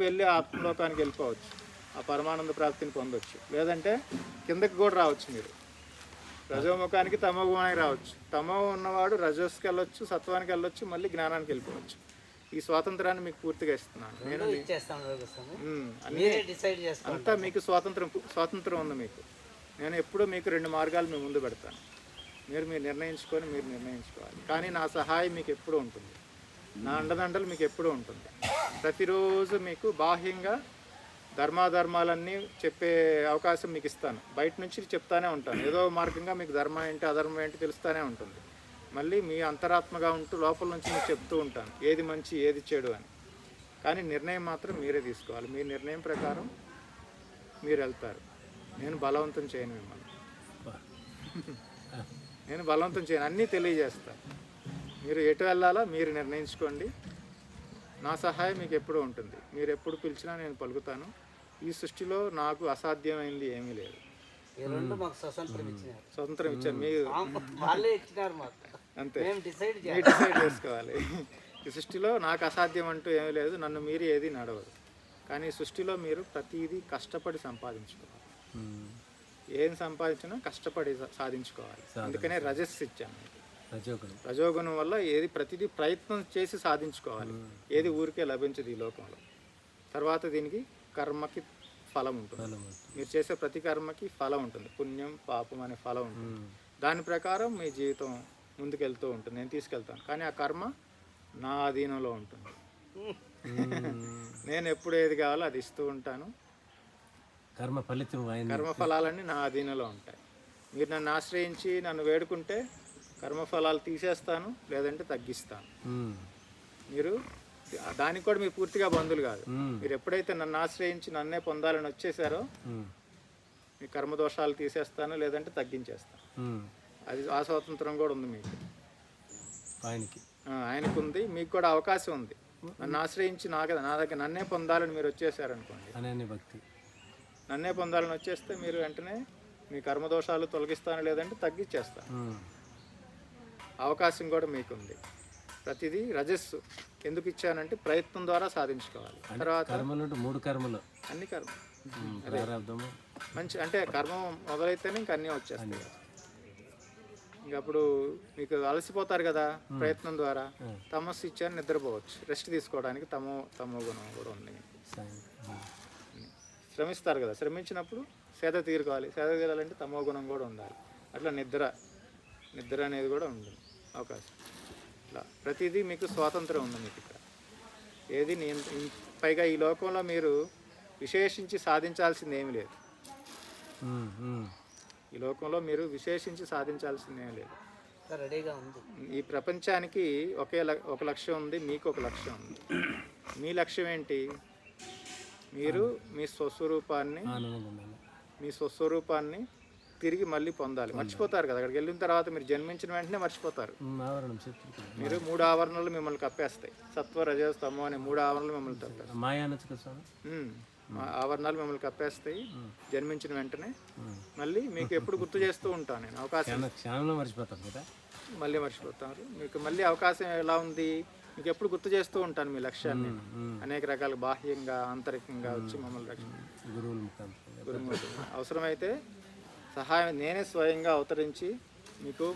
వెళ్ళి ఆత్మలోకానికి వెళ్ళిపోవచ్చు, ఆ పరమానంద ప్రాప్తిని పొందొచ్చు. లేదంటే కిందకి కూడా రావచ్చు. మీరు రజోముఖానికి తమోగుణానికి రావచ్చు. తమో ఉన్నవాడు రజస్కి వెళ్ళొచ్చు, సత్వానికి వెళ్ళొచ్చు, మళ్ళీ జ్ఞానానికి వెళ్ళిపోవచ్చు. ఈ స్వాతంత్రాన్ని మీకు పూర్తిగా ఇస్తున్నాను నేను. అంతా మీకు స్వాతంత్రం ఉంది మీకు. నేను ఎప్పుడూ మీకు 2 మార్గాలు మీ ముందు పెడతాను. మీరు నిర్ణయించుకోవాలి. కానీ నా సహాయం మీకు ఎప్పుడూ ఉంటుంది, నా అండదండలు మీకు ఎప్పుడూ ఉంటుంది. ప్రతిరోజు మీకు బాహ్యంగా ధర్మాధర్మాలన్నీ చెప్పే అవకాశం మీకు ఇస్తాను. బయట నుంచి చెప్తానే ఉంటాను. ఏదో మార్గంగా మీకు ధర్మం ఏంటి అధర్మం ఏంటి తెలుస్తూనే ఉంటుంది. మళ్ళీ మీ అంతరాత్మగా ఉంటూ లోపల నుంచి మీకు చెప్తూ ఉంటాను ఏది మంచి ఏది చెడు అని. కానీ నిర్ణయం మాత్రం మీరే తీసుకోవాలి. మీ నిర్ణయం ప్రకారం మీరు వెళ్తారు. నేను బలవంతం చేయను మిమ్మల్ని. నేను బలవంతం చేయను, అన్నీ తెలియజేస్తాను. మీరు ఎటు వెళ్ళాలో మీరు నిర్ణయించుకోండి. నా సహాయం మీకు ఎప్పుడూ ఉంటుంది. మీరు ఎప్పుడు పిలిచినా నేను పలుకుతాను. ఈ సృష్టిలో నాకు అసాధ్యమైంది ఏమీ లేదు. స్వతంత్రం ఇచ్చారు మీరు, అంతే. మీరు డిసైడ్ చేసుకోవాలి. ఈ సృష్టిలో నాకు అసాధ్యం అంటూ ఏమీ లేదు. నన్ను మీరు ఏది నడవదు. కానీ సృష్టిలో మీరు ప్రతిదీ కష్టపడి సంపాదించుకోవాలి. ఏం సంపాదించినా కష్టపడి సాధించుకోవాలి. అందుకనే రజస్సు ఇచ్చాను. రజోగుణం వల్ల ప్రతిదీ ప్రయత్నం చేసి సాధించుకోవాలి. ఏది ఊరికే లభించదు ఈ లోకంలో. తర్వాత దీనికి కర్మకి ఫలం ఉంటుంది. మీరు చేసే ప్రతి కర్మకి ఫలం ఉంటుంది. పుణ్యం పాపం అనే ఫలం ఉంటుంది. దాని ప్రకారం మీ జీవితం ముందుకెళ్తూ ఉంటుంది. నేను తీసుకెళ్తాను. కానీ ఆ కర్మ నా అధీనంలో ఉంటుంది. నేను ఎప్పుడు ఏది కావాలో అది ఇస్తూ ఉంటాను. కర్మఫలాలన్నీ నా అధీనంలో ఉంటాయి. మీరు నన్ను ఆశ్రయించి నన్ను వేడుకుంటే కర్మఫలాలు తీసేస్తాను, లేదంటే తగ్గిస్తాను. మీరు దానికి కూడా మీరు పూర్తిగా బంధువులు కాదు. మీరు ఎప్పుడైతే నన్ను ఆశ్రయించి నన్నే పొందాలని వచ్చేసారో మీ కర్మదోషాలు తీసేస్తాను, లేదంటే తగ్గించేస్తాను. అది ఆ స్వాతంత్రం కూడా ఉంది మీకు. ఆయనకు ఉంది, మీకు కూడా అవకాశం ఉంది. నన్ను ఆశ్రయించి నా దగ్గర నన్నే పొందాలని మీరు వచ్చేసారనుకోండి, నన్నే పొందాలని వచ్చేస్తే మీరు వెంటనే మీ కర్మదోషాలు తొలగిస్తాను, లేదంటే తగ్గించేస్తాను. అవకాశం కూడా మీకుంది. ప్రతిదీ రజస్సు ఎందుకు ఇచ్చానంటే ప్రయత్నం ద్వారా సాధించుకోవాలి. తర్వాత 3 కర్మలు అన్ని మంచి అంటే కర్మ మొదలైతేనే ఇంక అన్నీ వచ్చేస్తాయి. ఇంకప్పుడు మీకు అలసిపోతారు కదా ప్రయత్నం ద్వారా. తమస్సు ఇచ్చాను, నిద్రపోవచ్చు. రెస్ట్ తీసుకోవడానికి తమో గుణం కూడా ఉంది. శ్రమిస్తారు కదా, శ్రమించినప్పుడు సేద తీరుకోవాలి. సేద తీరాలంటే తమో గుణం కూడా ఉండాలి. అట్లా నిద్ర అనేది కూడా ఉంది అవకాశం. ఇట్లా ప్రతిదీ మీకు స్వాతంత్రం ఉంది మీకు ఇక్కడ. ఏది నేను పైగా ఈ లోకంలో మీరు విశేషించి సాధించాల్సింది ఏమీ లేదు. ఈ లోకంలో మీరు విశేషించి సాధించాల్సింది ఏమీ లేదు. రెడీగా ఉంది. ఈ ప్రపంచానికి ఒక లక్ష్యం ఉంది, మీకు ఒక లక్ష్యం ఉంది. మీ లక్ష్యం ఏంటి? మీరు మీ స్వస్వరూపాన్ని తిరిగి మళ్ళీ పొందాలి. మర్చిపోతారు కదా, అక్కడికి వెళ్ళిన తర్వాత మీరు జన్మించిన వెంటనే మర్చిపోతారు. మీరు 3 ఆవరణలు మిమ్మల్ని కప్పేస్తాయి. సత్వ రజస్ తమో అనే 3 ఆవరణలు మిమ్మల్ని కప్పేస్తాయి. ఆవరణాలు మిమ్మల్ని కప్పేస్తాయి. జన్మించిన వెంటనే మళ్ళీ మీకు ఎప్పుడు గుర్తు చేస్తూ ఉంటాను నేను. అవకాశం మళ్ళీ మర్చిపోతారు. మీకు మళ్ళీ అవకాశం ఎలా ఉంది? మీకు ఎప్పుడు గుర్తు చేస్తూ ఉంటాను మీ లక్ష్యాన్ని. అనేక రకాల బాహ్యంగా ఆంతరికంగా వచ్చి మమ్మల్ని గురువు అవసరమైతే సహాయం నేనే స్వయంగా అవతరించి మీకు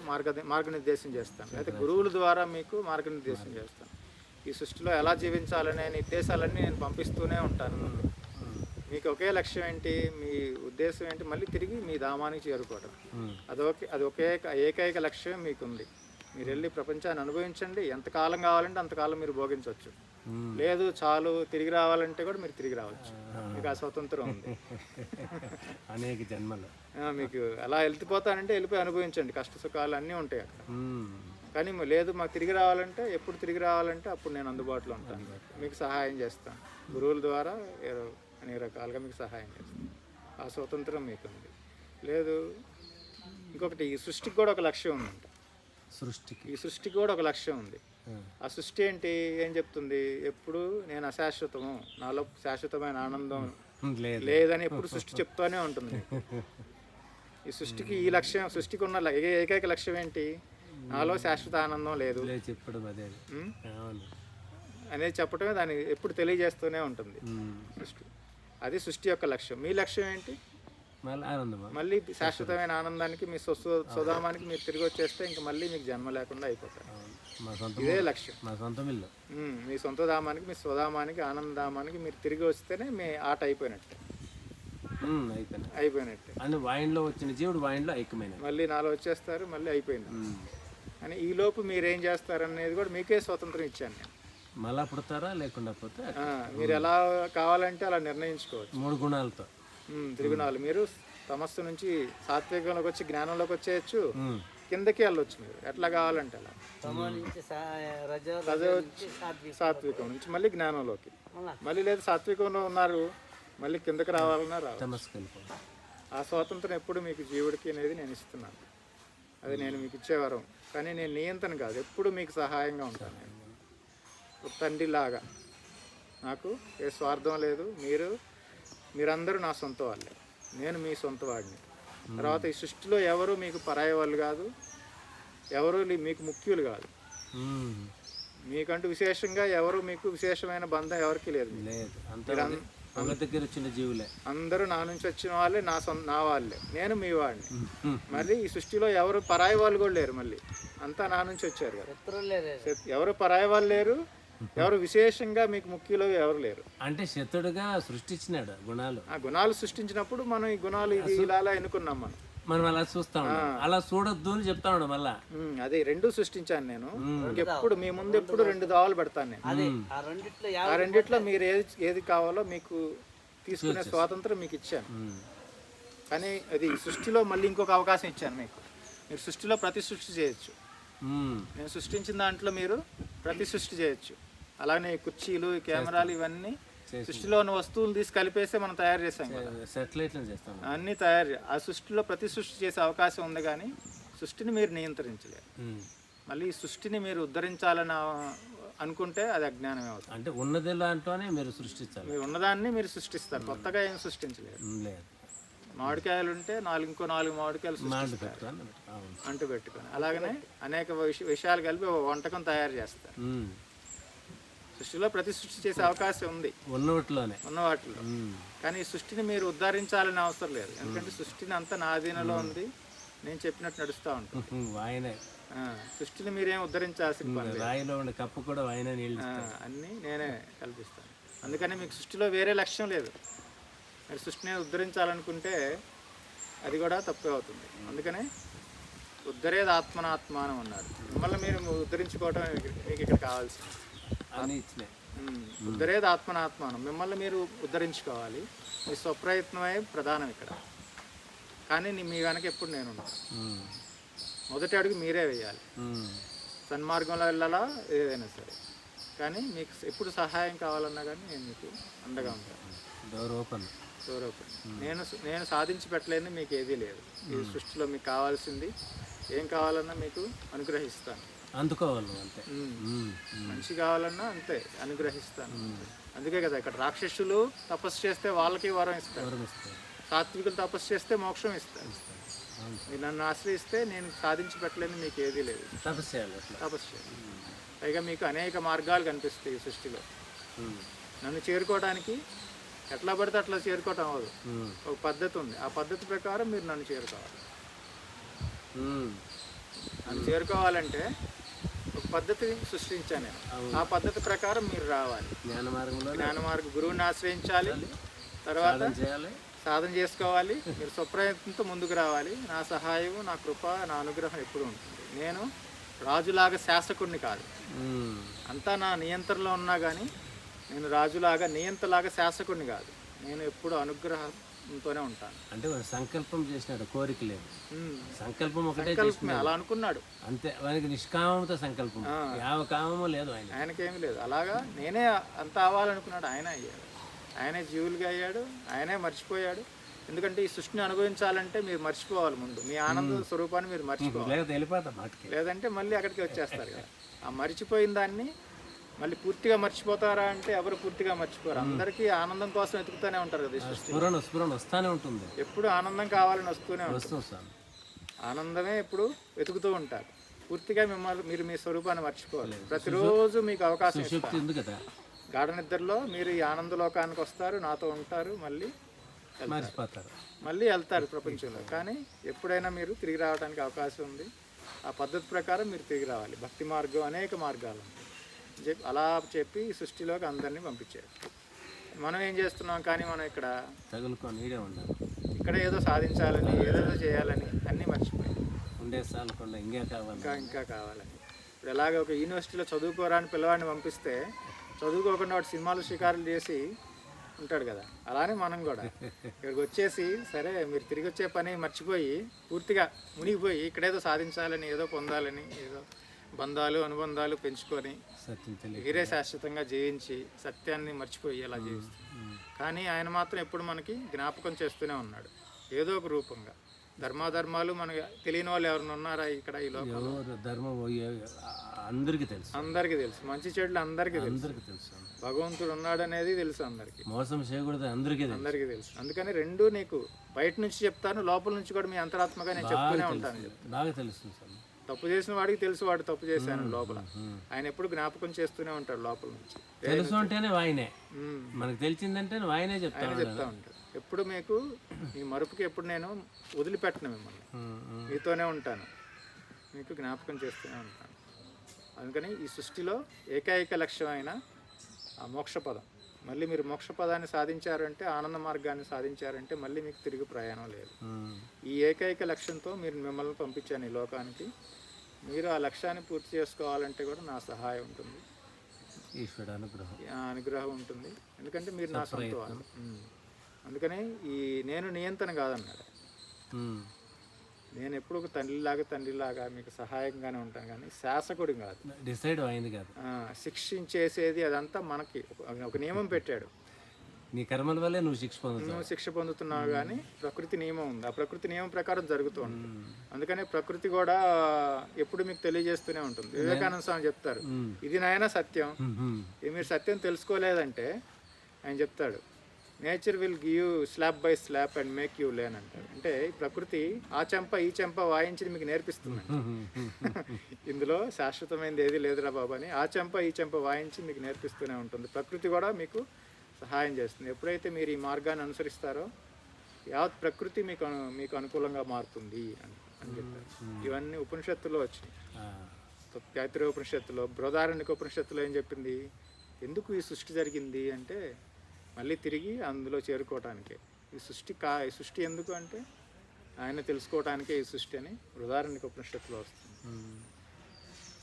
మార్గనిర్దేశం చేస్తాను. అయితే గురువుల ద్వారా మీకు మార్గనిర్దేశం చేస్తాను. ఈ సృష్టిలో ఎలా జీవించాలనే నిర్దేశాలన్నీ నేను పంపిస్తూనే ఉంటాను. మీకు ఒకే లక్ష్యం ఏంటి? మీ ఉద్దేశం ఏంటి? మళ్ళీ తిరిగి మీ ధామానికి చేరుకోవడం. అది ఏకైక లక్ష్యం మీకుంది. మీరు వెళ్ళి ప్రపంచాన్ని అనుభవించండి. ఎంతకాలం కావాలంటే అంతకాలం మీరు భోగించవచ్చు. లేదు చాలు తిరిగి రావాలంటే కూడా మీరు తిరిగి రావచ్చు. మీకు ఆ స్వతంత్రం ఉంది. అనేక జన్మలు మీకు అలా వెళ్ళిపోతానంటే వెళ్ళిపోయి అనుభవించండి. కష్ట సుఖాలు అన్నీ ఉంటాయి అక్కడ. కానీ లేదు మాకు తిరిగి రావాలంటే, ఎప్పుడు తిరిగి రావాలంటే అప్పుడు నేను అందుబాటులో ఉంటాను. మీకు సహాయం చేస్తాను. గురువుల ద్వారా అనేక రకాలుగా మీకు సహాయం చేస్తాను. ఆ స్వతంత్రం మీకుంది. లేదు ఇంకొకటి, ఈ సృష్టికి కూడా ఒక లక్ష్యం ఉందంట. ఈ సృష్టికి కూడా ఒక లక్ష్యం ఉంది. ఆ సృష్టి ఏంటి? ఏం చెప్తుంది? ఎప్పుడు నేను అశాశ్వతము, నాలో శాశ్వతమైన ఆనందం లేదని ఎప్పుడు సృష్టి చెప్తూనే ఉంటుంది. ఈ సృష్టికి ఈ లక్ష్యం, సృష్టికి ఉన్న ఏకైక లక్ష్యం ఏంటి? నాలో శాశ్వత ఆనందం లేదు. అనేది చెప్పడమే దాన్ని ఎప్పుడు తెలియజేస్తూనే ఉంటుంది ఉమ్. సృష్టి. అది సృష్టి యొక్క లక్ష్యం. మీ లక్ష్యం ఏంటి? మళ్ళీ ఆనందమా? మళ్ళీ శాశ్వతమైన ఆనందానికి, మీ స్వధామానికి మీరు తిరిగి వచ్చేస్తే ఇంక మళ్ళీ మీకు జన్మ లేకుండా అయిపోతారు. అవును. మా సొంత ఇదే లక్ష్యం. మా సొంత మిల్లు. మీ సొంత ధామానికి, మీ స్వధామానికి, ఆనందధామానికి మీరు తిరిగి వస్తేనే మీ ఆట అయిపోయినట్టే. అయిపోయినట్టే. అని వాయిన్లో వచ్చిన జీవుడు వాయిన్లో ఐక్యమైన మళ్ళీ నాలో వచ్చేస్తారు, మళ్ళీ అయిపోయింది అని. ఈ లోపు మీరు ఏం చేస్తారనేది కూడా మీకే స్వతంత్రం ఇచ్చాను నేను. మళ్ళా పుడతారా లేకుండా పోతే మీరు ఎలా కావాలంటే అలా నిర్ణయించుకోవచ్చు. 3 గుణాలతో త్రిగుణాలు. మీరు తమస్సు నుంచి సాత్వికంలోకి వచ్చి జ్ఞానంలోకి వచ్చేయచ్చు, కిందకి వెళ్ళొచ్చు మీరు ఎట్లా కావాలంటే అలా. రజ వచ్చి సాత్వికం నుంచి మళ్ళీ జ్ఞానంలోకి, మళ్ళీ లేదు సాత్వికంలో ఉన్నారు మళ్ళీ కిందకి రావాలన్నా రావాలి. ఆ స్వాతంత్రం ఎప్పుడు మీకు జీవుడికి అనేది నేను ఇస్తున్నాను. అది నేను మీకు ఇచ్చేవారం. కానీ నేను నియంత్రణ కాదు, ఎప్పుడు మీకు సహాయంగా ఉంటాను. నేను ఒక తండ్రిలాగా, నాకు ఏ స్వార్థం లేదు. మీరందరూ నా సొంత వాళ్ళే, నేను మీ సొంత వాడిని. తర్వాత ఈ సృష్టిలో ఎవరు మీకు పరాయి వాళ్ళు కాదు, ఎవరు మీకు ముఖ్యులు కాదు. మీకంటూ విశేషంగా ఎవరు మీకు విశేషమైన బంధం ఎవరికి లేదు. దగ్గర వచ్చిన జీవులే అందరూ నా నుంచి వచ్చిన వాళ్ళే, నా వాళ్ళే, నేను మీ వాడిని. మరి ఈ సృష్టిలో ఎవరు పరాయి వాళ్ళు కూడా లేరు. మళ్ళీ అంతా నా నుంచి వచ్చారు కదా. ఎవరు పరాయి వాళ్ళు లేరు, ఎవరు విశేషంగా మీకు ముఖ్యులు ఎవరు లేరు. అంటే శత్రుడుగా సృష్టించినాడు గుణాలు. ఆ గుణాలు సృష్టించినప్పుడు మనం ఈ గుణాలు ఇది ఇలా ఎన్నుకున్నాం. మనం అలా చూస్తాం, అలా చూడొద్దు అని చెప్తా ఉన్నాడు. మళ్ళా అదే రెండు సృష్టించాను నేను. ఎప్పుడు మీ ముందు ఎప్పుడు 2 దావాలు పెడతాను నేను. ఆ రెండిట్లో మీరు ఏది కావాలో మీకు తీసుకునే స్వాతంత్రం మీకు ఇచ్చాను. కానీ అది సృష్టిలో మళ్ళీ ఇంకొక అవకాశం ఇచ్చాను మీకు. మీరు సృష్టిలో ప్రతి సృష్టి చేయొచ్చు. నేను సృష్టించిన దాంట్లో మీరు ప్రతి సృష్టి చేయొచ్చు. అలానే కుర్చీలు, కెమెరాలు ఇవన్నీ సృష్టిలో ఉన్న వస్తువులు తీసి కలిపేస్తే మనం తయారు చేసాం కదా. అన్నీ తయారు. ఆ సృష్టిలో ప్రతి సృష్టి చేసే అవకాశం ఉంది, కానీ సృష్టిని మీరు నియంత్రించలేరు. మళ్ళీ ఈ సృష్టిని మీరు ఉద్ధరించాలని అనుకుంటే అది అజ్ఞానమే అవుతుంది. అంటే ఉన్నది దాంట్లోనే మీరు సృష్టించాలి. మీరు ఉన్నదాన్ని మీరు సృష్టిస్తారు, కొత్తగా ఏం సృష్టించలేరు. మామిడికాయలు ఉంటే ఇంకో 4 మామిడికాయలు అంటు పెట్టుకొని, అలాగనే అనేక విషయాలు కలిపి ఒక వంటకం తయారు చేస్తారు. సృష్టిలో ప్రతి సృష్టి చేసే అవకాశం ఉంది ఉన్న వాటిలో. కానీ ఈ సృష్టిని మీరు ఉద్ధరించాలని అవసరం లేదు, ఎందుకంటే సృష్టిని అంతా నా అధీనంలో ఉంది. నేను చెప్పినట్టు నడుస్తూ ఉంటాను. సృష్టిని మీరేం ఉద్ధరించాల్సిన పని లేదు. కప్పు కూడా అన్నీ నేనే కల్పిస్తాను. అందుకని మీకు సృష్టిలో వేరే లక్ష్యం లేదు. మీరు సృష్టిని ఉద్ధరించాలనుకుంటే అది కూడా తప్పే అవుతుంది. అందుకనే ఉద్ధరేది ఆత్మనాత్మానం అన్నారు. మిమ్మల్ని మీరు ఉద్ధరించుకోవటం మీకు ఇక్కడ కావాల్సింది. ఉద్ధరేది ఆత్మనాత్మానం. మిమ్మల్ని మీరు ఉద్ధరించుకోవాలి. మీ స్వప్రయత్నమే ప్రధానం ఇక్కడ. కానీ మీ వెనక ఎప్పుడు నేను ఉంటాను. మొదటి అడుగు మీరే వేయాలి. సన్మార్గంలో వెళ్ళాలా ఏదైనా సరే. కానీ మీకు ఎప్పుడు సహాయం కావాలన్నా కానీ నేను మీకు అండగా ఉంటాను. డోర్ నేను సాధించి పెట్టలేని మీకు ఏదీ లేదు. ఈ సృష్టిలో మీకు కావాల్సింది ఏం కావాలన్నా మీకు అనుగ్రహిస్తాను. అందుకోవాలి అంతే. మంచి కావాలన్నా అంతే అనుగ్రహిస్తాను. అందుకే కదా ఇక్కడ రాక్షసులు తపస్సు చేస్తే వాళ్ళకి వరం ఇస్తారు, సాత్వికులు తపస్సు చేస్తే మోక్షం ఇస్తారు. మీరు నన్ను ఆశ్రయిస్తే నేను సాధించి పెట్టలేని మీకు ఏదీ లేదు. తపస్సు చేయాలి. పైగా మీకు అనేక మార్గాలు కనిపిస్తాయి ఈ సృష్టిలో. నన్ను చేరుకోవడానికి ఎట్లా పడితే అట్లా చేరుకోవటం అవ్వదు. ఒక పద్ధతి ఉంది. ఆ పద్ధతి ప్రకారం మీరు నన్ను చేరుకోవాలి. నన్ను చేరుకోవాలంటే ఒక పద్ధతిని సృష్టించాను నేను. ఆ పద్ధతి ప్రకారం మీరు రావాలి. జ్ఞాన మార్గం గురువుని ఆశ్రయించాలి, తర్వాత సాధన చేసుకోవాలి. మీరు స్వప్రయత్నంతో ముందుకు రావాలి. నా సహాయం, నా కృప, నా అనుగ్రహం ఎప్పుడు ఉంటుంది. నేను రాజులాగా శాసకుడిని కాదు, అంతా నా నియంత్రణలో ఉన్నా కానీ నేను రాజులాగా నియంతలాగా శాసకుడిని కాదు. నేను ఎప్పుడు అనుగ్రహంతోనే ఉంటాను. అంటే సంకల్పం చేసినాడు, కోరిక లేదు. సంకల్పం ఒకటే అలా అనుకున్నాడు అంతే. వానికి నిష్కామంతో సంకల్పం, యావ కామము లేదు ఆయనకేమీ లేదు. అలాగా నేనే అంత అవ్వాలనుకున్నాడు. ఆయన అయ్యాడు. ఆయనే జీవులుగా అయ్యాడు. ఆయనే మర్చిపోయాడు. ఎందుకంటే ఈ సృష్టిని అనుభవించాలంటే మీరు మర్చిపోవాలి. ముందు మీ ఆనంద స్వరూపాన్ని మీరు మర్చిపోవాలి. లేదంటే మళ్ళీ అక్కడికి వచ్చేస్తారు కదా. ఆ మర్చిపోయిన దాన్ని మళ్ళీ పూర్తిగా మర్చిపోతారా అంటే ఎవరు పూర్తిగా మర్చిపోరు. అందరికీ ఆనందం కోసం వెతుకుతూనే ఉంటారు కదా. వస్తూనే ఉంటుంది. ఎప్పుడు ఆనందం కావాలని వస్తూనే ఉంటుంది. ఆనందమే ఎప్పుడు వెతుకుతూ ఉంటారు. పూర్తిగా మిమ్మల్ని మీరు మీ స్వరూపాన్ని మర్చిపోవాలి. ప్రతిరోజు మీకు అవకాశం శక్తి ఇస్తాను. ఉంది కదా, గాఢ నిద్రలో మీరు ఈ ఆనందలోకానికి వస్తారు, నాతో ఉంటారు, మళ్ళీ మర్చిపోతారు. మళ్ళీ వెళ్తారు ప్రపంచంలో. కానీ ఎప్పుడైనా మీరు తిరిగి రావడానికి అవకాశం ఉంది. ఆ పద్ధతి ప్రకారం మీరు తిరిగి రావాలి. భక్తి మార్గం అనేక మార్గాలు ఉంటాయి. అలా చెప్పి ఈ సృష్టిలోకి అందరినీ పంపించారు. మనం ఏం చేస్తున్నాం? కానీ మనం ఇక్కడ తగులుకొని ఈడే ఉండాలి, ఇక్కడ ఏదో సాధించాలని, ఏదో చేయాలని అన్నీ మర్చిపోయాం. ఉండే సాలకుండా ఇంకా కావాలి, ఇంకా కావాలని. ఇప్పుడు ఎలాగ ఒక యూనివర్సిటీలో చదువుకోరాని పిల్లవాడిని పంపిస్తే చదువుకోకుండా వాడు సినిమాలు షికారులు చేసి ఉంటాడు కదా, అలానే మనం కూడా ఇక్కడికి వచ్చేసి సరే మీరు తిరిగి వచ్చే పని మర్చిపోయి పూర్తిగా మునిగిపోయి ఇక్కడేదో సాధించాలని, ఏదో పొందాలని, ఏదో బంధాలు అనుబంధాలు పెంచుకొని సత్యం తెలియదు, వీరే శాశ్వతంగా జీవించి సత్యాన్ని మర్చిపోయి అలా జీవిస్తాం. కానీ ఆయన మాత్రం ఎప్పుడు మనకి జ్ఞాపకం చేస్తూనే ఉన్నాడు ఏదో ఒక రూపంగా. ధర్మాధర్మాలు మనకి తెలియని వాళ్ళు ఎవరైనా ఉన్నారా ఇక్కడ ఈ లోకంలో? ఎవరు ధర్మం అందరికీ తెలుసు, అందరికీ తెలుసు. మంచి చెడులు అందరికీ తెలుసు. భగవంతుడు ఉన్నాడు అనేది తెలుసు అందరికీ. మోసం చేయకూడదు అందరికీ తెలుసు. అందుకని రెండు నీకు బయట నుంచి చెప్తాను, లోపల నుంచి కూడా మీ అంతరాత్మగా నేను చెప్తూనే ఉంటాను. బాగా తెలుస్తుంది సార్. తప్పు చేసిన వాడికి తెలుసు వాడు తప్పు చేశాను లోపల. ఆయన ఎప్పుడు జ్ఞాపకం చేస్తూనే ఉంటాడు లోపల నుంచి. తెలుసు అంటేనే వాయినే, మనకు తెలిసిందంటే వాయినే చెప్తా ఉంటాడు. ఎప్పుడు మీకు ఈ మరుపుకి ఎప్పుడు నేను వదిలిపెట్టను, మిమ్మల్ని మీతోనే ఉంటాను, మీకు జ్ఞాపకం చేస్తూనే ఉంటాను. అందుకని ఈ సృష్టిలో ఏకైక లక్ష్యమైన ఆ మోక్షపదం, మళ్ళీ మీరు మోక్షపదాన్ని సాధించారంటే, ఆనంద మార్గాన్ని సాధించారంటే మళ్ళీ మీకు తిరిగి ప్రయాణం లేదు. ఈ ఏకైక లక్ష్యంతో మిమ్మల్ని పంపించాను ఈ లోకానికి. మీరు ఆ లక్ష్యాన్ని పూర్తి చేసుకోవాలంటే కూడా నా సహాయం ఉంటుంది, ఈశ్వరుడు అనుగ్రహం ఉంటుంది. ఎందుకంటే మీరు నా సొంత వాళ్ళు. అందుకని ఈ నేను నియంత్రణ కాదన్నాడు. నేను ఎప్పుడు ఒక తండ్రిలాగా మీకు సహాయంగానే ఉంటాను, కానీ శాసకుడు కాదు, డిసైడ్ అయింది కాదు. శిక్షించేసేది అదంతా మనకి ఒక నియమం పెట్టాడు. నీ కర్మల వల్లే నువ్వు శిక్ష పొందుతున్నావు, కానీ ప్రకృతి నియమం ఉంది. ఆ ప్రకృతి నియమం ప్రకారం జరుగుతూ ఉంటుంది. అందుకని ప్రకృతి కూడా ఎప్పుడు మీకు తెలియజేస్తూనే ఉంటుంది. వివేకానంద స్వామి చెప్తారు, ఇది నాయన సత్యం, ఇది మీరు సత్యం తెలుసుకోలేదంటే ఆయన చెప్తాడు, nature will give you slab by slab and make you lane అంటారు. అంటే ప్రకృతి ఆ చెంప ఈ చెంప వాయించి మీకు నేర్పిస్తుంది. ఇందులో శాశ్వతమైనది ఏది లేదురా బాబు అని ఆ చెంప ఈ చెంప వాయించి మీకు నేర్పిస్తూనే ఉంటుంది. ప్రకృతి కూడా మీకు సహాయం చేస్తుంది. ఎప్పుడైతే మీరు ఈ మార్గాన్ని అనుసరిస్తారో యావత్ ప్రకృతి మీకు అనుకూలంగా మారుతుంది అని చెప్పారు. ఇవన్నీ ఉపనిషత్తులో వచ్చినాయి. తైత్రీయ ఉపనిషత్తులో, బృహదారణ్యక ఉపనిషత్తులో ఏం చెప్పింది? ఎందుకు ఈ సృష్టి జరిగింది అంటే మళ్ళీ తిరిగి అందులో చేరుకోవటానికే. ఈ సృష్టి ఎందుకు అంటే ఆయన తెలుసుకోవటానికే ఈ సృష్టి అని బృహదారణ్యక ఉపనిషత్తులో వస్తుంది.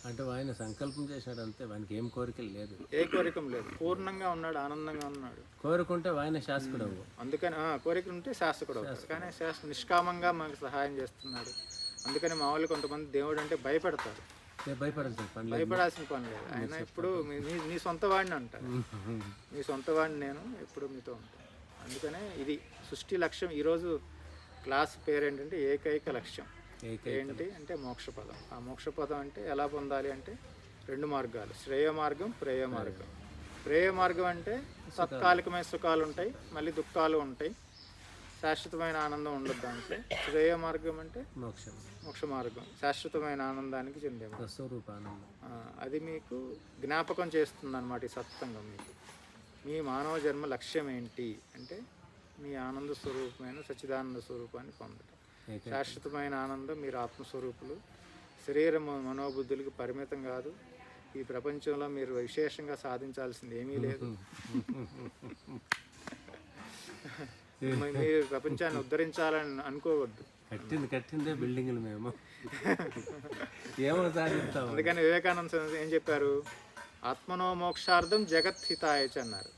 అంటే ఆయన సంకల్పం చేశాడు అంతే, వానికి ఏం కోరికలు లేదు, ఏ కోరికం లేదు, పూర్ణంగా ఉన్నాడు, ఆనందంగా ఉన్నాడు. కోరుకుంటే ఆయన శాసకుడు అవ్వు. అందుకని కోరికలు ఉంటే శాసకుడు అవుతాడు. కానీ నిష్కామంగా మనకు సహాయం చేస్తున్నాడు. అందుకని మా వాళ్ళు కొంతమంది దేవుడు అంటే భయపడతారు. భయపడాల్సిన పని లేదు. ఆయన ఎప్పుడు నీ సొంత వాడిని అంటారు. మీ సొంత వాడిని నేను ఎప్పుడు మీతో ఉంటాను. అందుకనే ఇది సృష్టి లక్ష్యం. ఈరోజు క్లాస్ పేరు ఏంటంటే ఏకైక లక్ష్యం. ఏంటి అంటే మోక్షపదం. ఆ మోక్షపదం అంటే ఎలా పొందాలి అంటే రెండు మార్గాలు, శ్రేయ మార్గం, ప్రేయ మార్గం. ప్రేయ మార్గం అంటే తాత్కాలికమైన సుఖాలు ఉంటాయి, మళ్ళీ దుఃఖాలు ఉంటాయి, శాశ్వతమైన ఆనందం ఉండదు దాంట్లో. శ్రేయ మార్గం అంటే మోక్ష మార్గం, శాశ్వతమైన ఆనందానికి చెందే అది మీకు జ్ఞాపకం చేస్తుంది అన్నమాట. ఈ సత్సంగం మీకు మీ మానవ జన్మ లక్ష్యం ఏంటి అంటే మీ ఆనంద స్వరూపమైన సచ్చిదానంద స్వరూపాన్ని పొందడం. శాశ్వతమైన ఆనందం, మీరు ఆత్మస్వరూపులు. శరీర మనోబుద్ధులకు పరిమితం కాదు. ఈ ప్రపంచంలో మీరు విశేషంగా సాధించాల్సింది ఏమీ లేదు. మీరు ప్రపంచాన్ని ఉద్ధరించాలని అనుకోవద్దు. కట్టిందే బిల్డింగ్లు మేము ఏమో సాధిస్తాం. అందుకని వివేకానంద ఏం చెప్పారు? ఆత్మనో మోక్షార్థం జగత్ హితాయచ అన్నారు.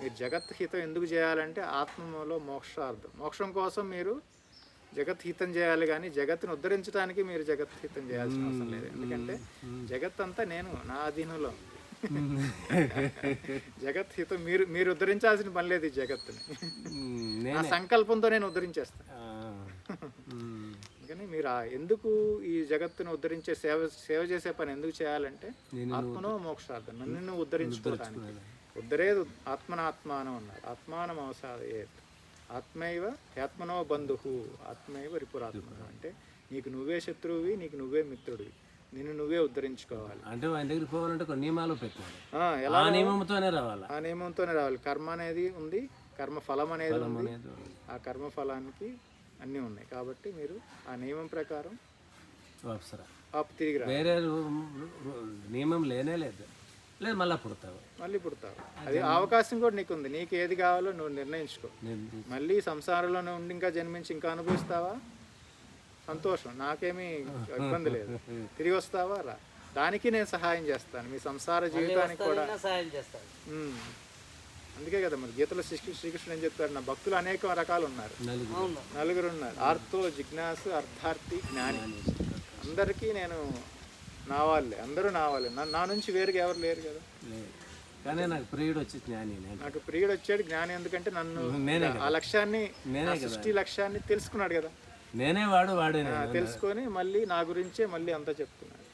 మీరు జగత్ హితం ఎందుకు చేయాలంటే ఆత్మలో మోక్షార్థం, మోక్షం కోసం మీరు జగత్ హితం చేయాలి. కానీ జగత్తును ఉద్ధరించడానికి మీరు జగత్ హితం చేయాల్సిన అవసరం లేదు. ఎందుకంటే జగత్ అంతా నేను నా అధీనంలో. జగత్ హితం మీరు ఉద్ధరించాల్సిన పని లేదు. ఈ జగత్తుని నా సంకల్పంతో నేను ఉద్ధరించేస్తాను. అందుకని మీరు ఎందుకు ఈ జగత్తును ఉద్ధరించే సేవ చేసే పని ఎందుకు చేయాలంటే ఆత్మనో మోక్షార్థం, నన్ను ఉద్ధరించుకోవడానికి. ఉద్ధరేది ఆత్మనాత్మానం అన్నారు. ఆత్మానం అవసాదయేత్ ఆత్మైవ ఆత్మనో బంధువు ఆత్మైవ రిపురాత్మ. అంటే నీకు నువ్వే శత్రువువి, నీకు నువ్వే మిత్రుడివి. నిన్ను నువ్వే ఉద్ధరించుకోవాలి. అంటే ఆయన దగ్గరికి పోవాలంటే కొన్ని నియమాలు పెట్టినాడు. ఎలా ఆ నియమంతోనే రావాలా. ఆ నియమంతోనే రావాలి. కర్మ అనేది ఉంది, కర్మ ఫలం అనేది ఉంది. అనేది ఆ కర్మ ఫలానికి అన్నీ ఉన్నాయి. కాబట్టి మీరు ఆ నియమం ప్రకారం అవసరం. తిరిగి రా. వేరే నియమం లేనే లేదు మళ్ళీ పుడతావు, మళ్ళీ పుడతావు. అది అవకాశం కూడా నీకు ఉంది. నీకు ఏది కావాలో నువ్వు నిర్ణయించుకో. మళ్ళీ సంసారంలోనే ఉండి ఇంకా జన్మించి ఇంకా అనుభవిస్తావా, సంతోషం, నాకేమీ ఇబ్బంది లేదు. తిరిగి వస్తావా, రా. దానికి నేను సహాయం చేస్తాను. మీ సంసార జీవితానికి కూడా సహాయం చేస్తాను. అందుకే కదా మరి గీతలో శ్రీకృష్ణుడు ఏం చెప్తారు, నా భక్తులు అనేక రకాలు ఉన్నారు, నలుగురు ఉన్నారు. ఆర్తో, జిజ్ఞాసు, అర్థార్థి, జ్ఞాని. అందరికీ నేను నా వాళ్ళే, అందరూ నా వాళ్ళే. నా నుంచి వేరుగా ఎవరు లేరు కదా. కానీ నాకు ప్రియుడు వచ్చి జ్ఞాని. నాకు ప్రియుడు వచ్చాడు జ్ఞాని. ఎందుకంటే నన్ను ఆ లక్ష్యాన్ని, సృష్టి లక్ష్యాన్ని తెలుసుకున్నాడు కదా. నేనే వాడే తెలుసుకొని మళ్ళీ నా గురించే మళ్ళీ అంతా చెప్తున్నాడు.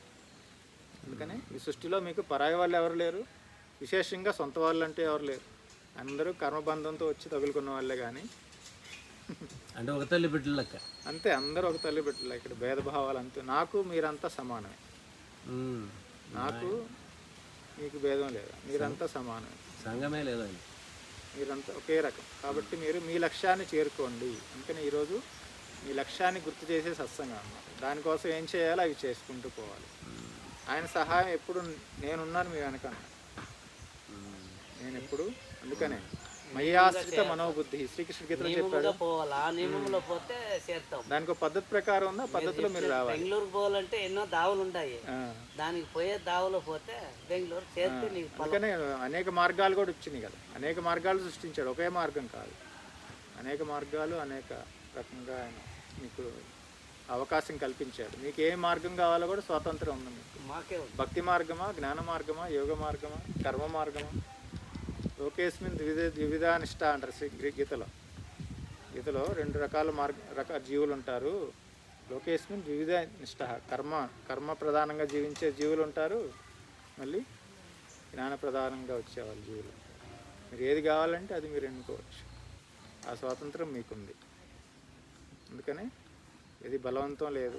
అందుకని ఈ సృష్టిలో మీకు పరాయి వాళ్ళు ఎవరు లేరు, విశేషంగా సొంత వాళ్ళు అంటే ఎవరు లేరు. అందరూ కర్మబంధంతో వచ్చి తగులుకున్న వాళ్ళే. కానీ అంటే ఒక తల్లి బిడ్డలు లెక్క అంతే, అందరూ ఒక తల్లి బిడ్డలు. ఇక్కడ భేదభావాలు అంతే. నాకు మీరంతా సమానమే. నాకు మీకు భేదం లేదు, మీరంతా సమానమే. సంఘమే లేదండి, మీరంతా ఒకే రకం. కాబట్టి మీరు మీ లక్ష్యాన్ని చేరుకోండి. అందుకని ఈరోజు మీ లక్ష్యాన్ని గుర్తు చేసే సత్సంగం అన్నమాట. దానికోసం ఏం చేయాలో అవి చేసుకుంటూ పోవాలి. ఆయన సహాయం ఎప్పుడు నేనున్నాను మీ వెనక. నేను ఎప్పుడు, అందుకనే మయ్యాశ్రిత మనోబుద్ధి శ్రీకృష్ణ గీతలో చెప్పాడు. దానికి ఒక పద్ధతి ప్రకారం ఉందా, పద్ధతిలో మీరు రావాలి. బెంగళూరు పోవాలంటే ఎన్నో దావులు ఉంటాయి, దానికి పోయే దావులో పోతే బెంగళూరు చేస్తే నీకు. అందుకనే అనేక మార్గాలు కూడా వచ్చినాయి కదా. అనేక మార్గాలు సృష్టించాడు, ఒకే మార్గం కాదు. అనేక మార్గాలు, అనేక రకంగా ఆయన మీకు అవకాశం కల్పించాడు. మీకు ఏ మార్గం కావాలో కూడా స్వాతంత్రం ఉంది మీకు. భక్తి మార్గమా, జ్ఞాన మార్గమా, యోగ మార్గమా, కర్మ మార్గమా. లోకేస్మిన్ ద్వివిధానిష్ట అంటారు గీతలో. గీతలో రెండు రకాల జీవులు ఉంటారు. లోకేస్మిన్ ద్వివిధ నిష్ట, కర్మ ప్రధానంగా జీవించే జీవులు ఉంటారు, మళ్ళీ జ్ఞాన ప్రధానంగా వచ్చేవాళ్ళు జీవులు. మీరు ఏది కావాలంటే అది మీరు ఎన్నుకోవచ్చు. ఆ స్వాతంత్రం మీకుంది. అందుకనే ఇది బలవంతం లేదు,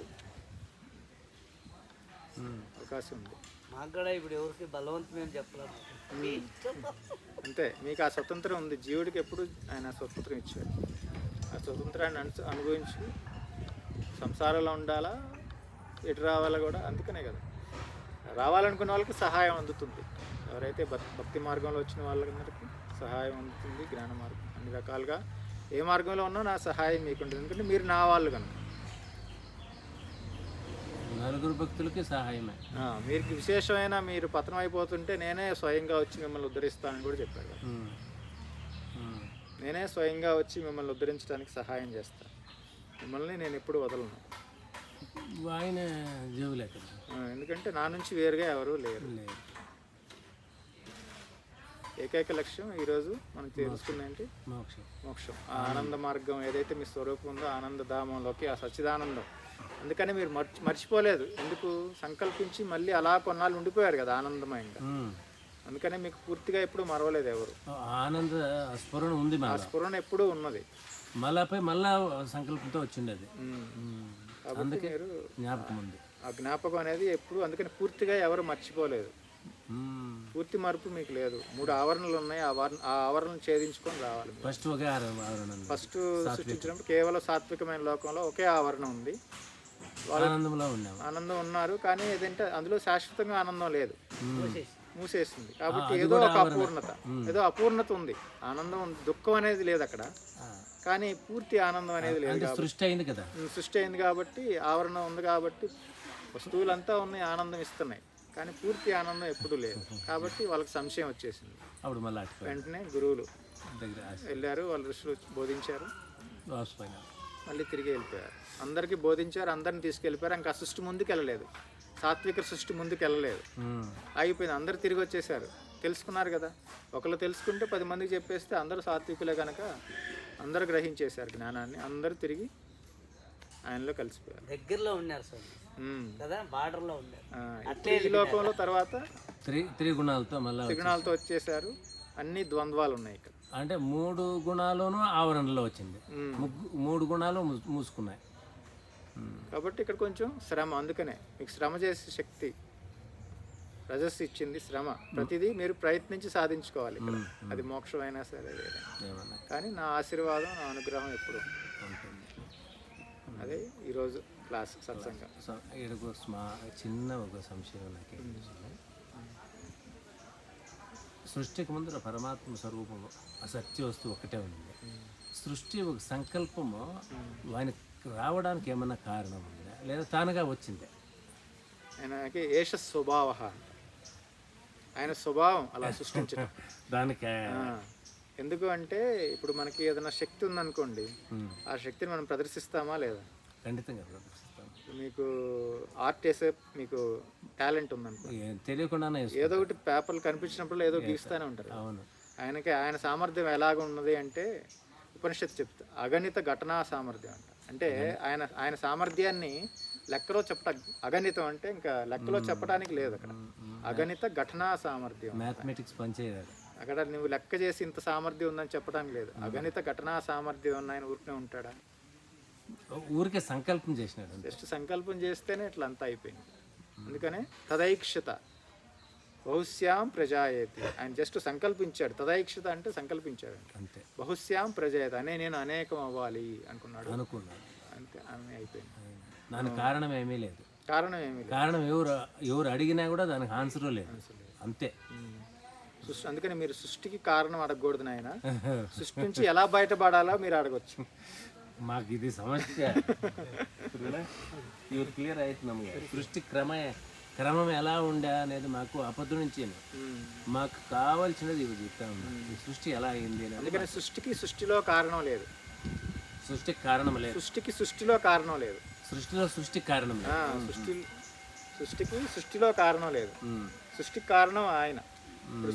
అవకాశం ఉంది. మాకు కూడా ఇప్పుడు ఎవరికి బలవంతం ఏం చెప్పలేదు. అంతే, మీకు ఆ స్వతంత్రం ఉంది. జీవుడికి ఎప్పుడు ఆయన స్వతంత్రం ఇచ్చాడు. ఆ స్వతంత్రాన్ని అనుభవించి సంసారంలో ఉండాలా, ఎటు రావాలా కూడా. అందుకనే కదా రావాలనుకున్న వాళ్ళకి సహాయం అందుతుంది. ఎవరైతే భక్తి మార్గంలో వచ్చిన వాళ్ళందరికీ సహాయం అందుతుంది. జ్ఞాన మార్గం అన్ని రకాలుగా ఏ మార్గంలో ఉన్నా నా సహాయం మీకు ఉంటుంది. ఎందుకంటే మీరు నా వాళ్ళు కనుక. నలుగురు భక్తులకి సహాయమే. మీరు విశేషమైన, మీరు పతనం అయిపోతుంటే నేనే స్వయంగా వచ్చి మిమ్మల్ని ఉద్ధరిస్తానని కూడా చెప్పాడు కదా. నేనే స్వయంగా వచ్చి మిమ్మల్ని ఉద్ధరించడానికి సహాయం చేస్తాను. మిమ్మల్ని నేను ఎప్పుడు వదలను. ఆయన జీవులే కదా. ఎందుకంటే నా నుంచి వేరుగా ఎవరు లేరు. ఏకైక లక్ష్యం ఈరోజు మనం తెలుసుకుందేంటి, మోక్షం. ఆ ఆనంద మార్గం ఏదైతే మీ స్వరూపం ఉందో, ఆనందధామంలోకి, ఆ సచ్చిదానందం. అందుకని మీరు మర్చిపోలేదు. ఎందుకు సంకల్పించి మళ్ళీ అలా కొన్నాళ్ళు ఉండిపోయారు కదా ఆనందమయంగా. అందుకనే మీకు పూర్తిగా ఎప్పుడు మరవలేదు ఎవరు. ఆనంద స్ఫురణ ఉంది, ఆ స్ఫురణ ఎప్పుడూ ఉన్నది. మళ్ళా సంకల్పంతో వచ్చిండేది. అందుకే మీరు జ్ఞాపకం ఉంది. ఆ జ్ఞాపకం అనేది ఎప్పుడు. అందుకని పూర్తిగా ఎవరు మర్చిపోలేదు. పూర్తి మరుపు మీకు లేదు. 3 ఆవరణలు ఉన్నాయి. ఆ ఆవరణను ఛేదించుకొని రావాలి. ఫస్ట్ సృష్టించినప్పుడు కేవలం సాత్వికమైన లోకంలో ఒకే ఆవరణ ఉంది. ఆనందం ఉన్నారు. కానీ ఏదంటే అందులో శాశ్వతంగా ఆనందం లేదు, మూసేసింది. కాబట్టి ఏదో ఒక అపూర్ణత ఉంది. ఆనందం, దుఃఖం అనేది లేదు అక్కడ. కానీ పూర్తి ఆనందం అనేది లేదు. సృష్టి అయింది కాబట్టి, ఆవరణ ఉంది కాబట్టి వస్తువులంతా ఉన్నాయి, ఆనందం ఇస్తున్నాయి. కానీ పూర్తి ఆనందం ఎప్పుడూ లేదు. కాబట్టి వాళ్ళకి సంశయం వచ్చేసింది. అప్పుడు మళ్ళీ వెంటనే గురువులు వెళ్ళారు, వాళ్ళు ఋషులు బోధించారు, మళ్ళీ తిరిగి వెళ్ళిపోయారు. అందరికీ బోధించారు, అందరిని తీసుకెళ్ళిపోయారు. ఇంకా సృష్టి ముందుకు వెళ్ళలేదు, సాత్విక సృష్టి ముందుకు వెళ్ళలేదు, అయిపోయింది. అందరు తిరిగి వచ్చేసారు. తెలుసుకున్నారు కదా. ఒకళ్ళు తెలుసుకుంటే 10 మందికి చెప్పేస్తే అందరూ సాత్వికులే కనుక అందరూ గ్రహించేశారు జ్ఞానాన్ని. అందరూ తిరిగి ఆయనలో కలిసిపోయారు. దగ్గరలో ఉన్నారు సార్ కదా, బార్డర్లో ఉన్నారు. ఈ లోకంలో తర్వాత త్రిగుణాలతో వచ్చేసారు. అన్ని ద్వంద్వాలు ఉన్నాయి ఇక్కడ. అంటే 3 గుణాలను ఆవరణలో వచ్చింది, 3 గుణాలు మూసుకున్నాయి. కాబట్టి ఇక్కడ కొంచెం శ్రమ, అందుకనే మీకు శ్రమ చేసే శక్తి రజస్సు ఇచ్చింది, శ్రమ. ప్రతిదీ మీరు ప్రయత్నించి సాధించుకోవాలి ఇక్కడ. అది మోక్షమైనా సరే వేరే. ఏమన్నా కానీ నా ఆశీర్వాదం, నా అనుగ్రహం ఎప్పుడు ఉంటుంది. అదే ఈరోజు క్లాస్ సత్సంగం. సో ఇక్కడికి చిన్న ఒక సంశయం నాకు ఏం తెలుసు. సృష్టికి ముందర పరమాత్మ స్వరూపము అసత్య వస్తువు ఒకటే ఉంది. సృష్టి ఒక సంకల్పము ఆయనకి రావడానికి ఏమన్నా కారణం ఉందా లేదా తానుగా వచ్చిందే? ఆయనకి ఏష స్వభావ, ఆయన స్వభావం అలా సృష్టించడం. దానికి ఎందుకు అంటే ఇప్పుడు మనకి ఏదైనా శక్తి ఉందనుకోండి, ఆ శక్తిని మనం ప్రదర్శిస్తామా లేదా? ఖండితంగా ప్రదర్శిస్తాం. మీకు ఆర్ట్ వేసే మీకు టాలెంట్ ఉందనుకో, తెలియకుండానే ఏదో ఒకటి పేపర్లు కనిపించినప్పుడు ఏదో గీస్తూనే ఉంటారు. అవును. ఆయన సామర్థ్యం ఎలాగ ఉన్నది అంటే ఉపనిషత్తు చెప్తా అగణిత ఘటనా సామర్థ్యం అంట. అంటే ఆయన సామర్థ్యాన్ని లెక్కలో చెప్పడం, అగణితం అంటే ఇంకా లెక్కలో చెప్పడానికి లేదు అక్కడ. అగణిత ఘటనా సామర్థ్యం, మ్యాథమెటిక్స్ పనిచేయదు అక్కడ. నువ్వు లెక్క చేసి ఇంత సామర్థ్యం ఉందని చెప్పడానికి లేదు. అగణిత ఘటనా సామర్థ్యం ఉన్న ఆయన ఊరికే ఉంటాడా? ఊరికే సంకల్పం చేసినాడు. జస్ట్ సంకల్పం చేస్తేనే ఇట్లా అంతా అయిపోయింది. అందుకనే తదైక్షత బహుశ్యాం ప్రజాయేతి, ఆయన జస్ట్ సంకల్పించాడు. తదైక్షత అంటే సంకల్పించాడు అంతే. బహుశ్యాం ప్రజాయేతి అనే నేను అనేకం అవ్వాలి అనుకున్నాడు. అంతే, అన్నీ అయిపోయింది. దానికి కారణం ఏమీ లేదు. కారణం ఏమీ లేదు. కారణం ఎవరు అడిగినా కూడా దానికి ఆన్సర్ లేదు. అంతే. అందుకని మీరు సృష్టికి కారణం అడగకూడదు నాయన, సృష్టి నుంచి ఎలా బయటపడాలో మీరు అడగొచ్చు. మాకు ఇది సమస్య. ఇవి క్లియర్ అవుతున్నాం. సృష్టి క్రమం ఎలా ఉండే అనేది మాకు అపద్దు నుంచి మాకు కావాల్సినది ఇవి చెప్తా ఉన్నాం. సృష్టి ఎలా అయింది అని. అందుకని సృష్టిలో కారణం లేదు. సృష్టికి కారణం లేదు. సృష్టిలో కారణం లేదు. సృష్టికి కారణం లేదు. సృష్టిలో కారణం లేదు. సృష్టికి కారణం ఆయన. ఇప్పుడు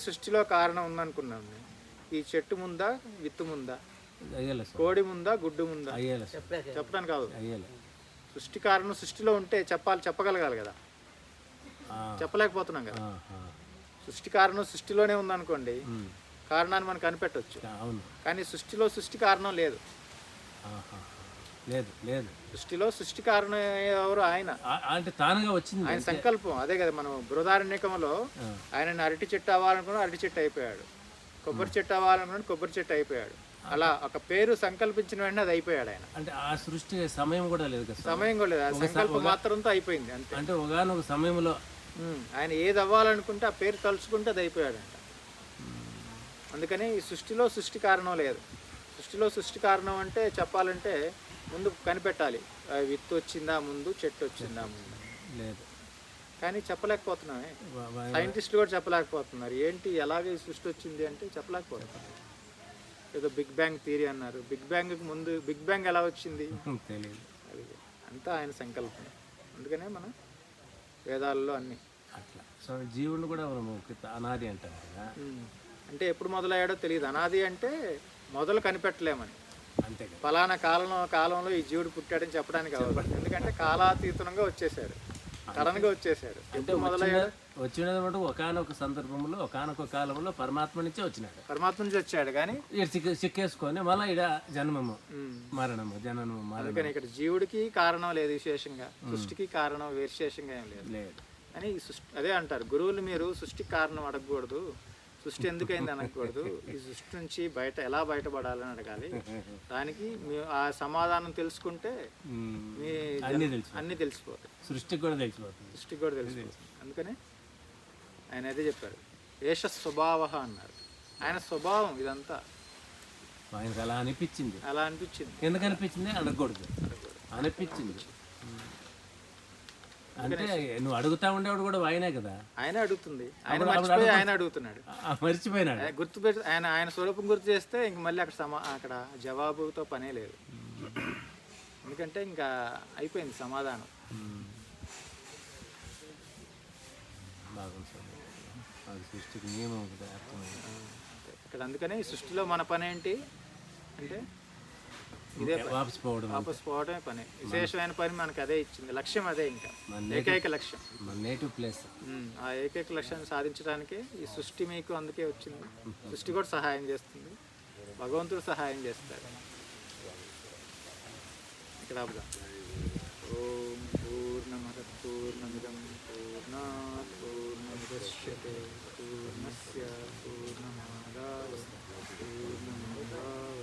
సృష్టిలో కారణం ఉందనుకున్నాం. ఈ చెట్టు ముందా, విత్తు ముందా, కోడి ముందా, గుడ్డు ముందా? చెప్పడానికి కాదు. సృష్టి కారణం సృష్టిలో ఉంటే చెప్పగలగాలి కదా, చెప్పలేకపోతున్నాం కదా. సృష్టి కారణం సృష్టిలోనే ఉందనుకోండి, కారణాన్ని మనం కనిపెట్టవచ్చు. కానీ సృష్టి కారణం లేదు. సృష్టిలో సృష్టి కారణం ఎవరు? ఆయన. అంటే తానుగా వచ్చింది, ఆయన సంకల్పం. అదే కదా, మనం బృహదారణ్యకంలో ఆయన అరటి చెట్టు అవ్వాలనుకున్నా అరటి చెట్టు అయిపోయాడు, కొబ్బరి చెట్టు అవ్వాలనుకున్నా కొబ్బరి చెట్టు అయిపోయాడు. అలా ఒక పేరు సంకల్పించిన వెంటనే అది అయిపోయాడు ఆయన. అంటే ఆ సృష్టి సమయం కూడా లేదు కదా. సమయం కూడా లేదు, ఆ సంకల్పం మాత్రంతో అయిపోయింది అంతే. అంటే ఒకనొక సమయంలో ఆయన ఏది అవ్వాలనుకుంటే ఆ పేరు తలుచుకుంటే అది అయిపోయాడంట. అందుకని ఈ సృష్టిలో సృష్టి కారణం లేదు. సృష్టిలో సృష్టి కారణం అంటే చెప్పాలంటే ముందు కనిపెట్టాలి, విత్తు వచ్చిందా ముందు, చెట్టు వచ్చిందా ముందు లేదు. కానీ చెప్పలేకపోతున్నామే. సైంటిస్టులు కూడా చెప్పలేకపోతున్నారు. ఏంటి ఎలాగ ఈ సృష్టి వచ్చింది అంటే చెప్పలేకపోతున్నారు. ఏదో బిగ్ బ్యాంగ్ థియరీ అన్నారు. బిగ్ బ్యాంగ్ ఎలా వచ్చింది తెలియదు. అది అంతా ఆయన సంకల్పం. అందుకనే మనం వేదాల్లో అన్ని అట్లా. సో జీవుడు కూడా అనాది అంటారు కదా. అంటే ఎప్పుడు మొదలయ్యాడో తెలియదు. అనాది అంటే మొదలు కనిపెట్టలేమని. అంతే. ఫలానా కాలంలో ఈ జీవుడు పుట్టాడని చెప్పడానికి అవ్వదు. ఎందుకంటే కాలాతీతంగా వచ్చేసాడు, సడన్గా వచ్చేసాడు. అంటే వచ్చినది మటు ఒకనొక సందర్భంలో ఒకనొక కాలంలో పరమాత్మ నుంచే వచ్చినాడు. పరమాత్మ నుంచి వచ్చాడు కానీ చిక్కేసుకొని మళ్ళీ ఇక్కడ జన్మము మరణము జననము. అందుకని ఇక్కడ జీవుడికి కారణం లేదు విశేషంగా, సృష్టికి కారణం విశేషంగా ఏం లేదు. అని ఈ సృష్టి అదే అంటారు గురువులు, మీరు సృష్టికి కారణం అడగకూడదు, సృష్టి ఎందుకైంది అనకూడదు, ఈ సృష్టి నుంచి ఎలా బయటపడాలని అడగాలి. దానికి ఆ సమాధానం తెలుసుకుంటే అన్ని తెలిసిపోతాయి. సృష్టికి కూడా తెలిసిపోతుంది. అందుకనే ఆయన అదే చెప్పారు, ఏష స్వభావ అన్నారు. ఆయన స్వభావం ఇదంతా. ఆయనకు అలా అనిపించింది. ఎందుకు అనిపించింది అడగకూడదు, అనిపించింది. అంటే నువ్వు అడుగుతా ఉండేవాడు కూడా ఆయనే కదా. ఆయన అడుగుతుంది, ఆయన అడుగుతున్నాడు, మర్చిపోయినాడు. గుర్తుపెట్టి ఆయన స్వరూపం గుర్తు చేస్తే ఇంక మళ్ళీ అక్కడ జవాబుతో పనే లేదు. ఎందుకంటే ఇంకా అయిపోయింది సమాధానం. సృష్టికి నియమం ఇక్కడ. అందుకనే ఈ సృష్టిలో మన పని ఏంటి అంటే ఇదే వాపస్ పోవడమే పని. విశేషమైన పని మనకు అదే ఇచ్చింది. లక్ష్యం అదే, ఇంకా ఏకైక లక్ష్యం, నేటివ్ ప్లేస్. ఆ ఏకైక లక్ష్యాన్ని సాధించడానికి ఈ సృష్టి మీకు అందుకే వచ్చింది. సృష్టి కూడా సహాయం చేస్తుంది, భగవంతుడు సహాయం చేస్తాడు. ఇక్కడ ఆపుదాం. ఓం పూర్ణమదః పూర్ణమిదం పూర్ణాత్ పూర్ణముదచ్యతే పూర్ణస్య పూర్ణమాదాయ పూర్ణమేవావశిష్యతే.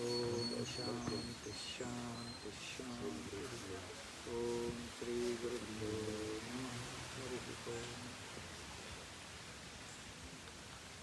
ఓం శాంతి శాంతి శాంతి.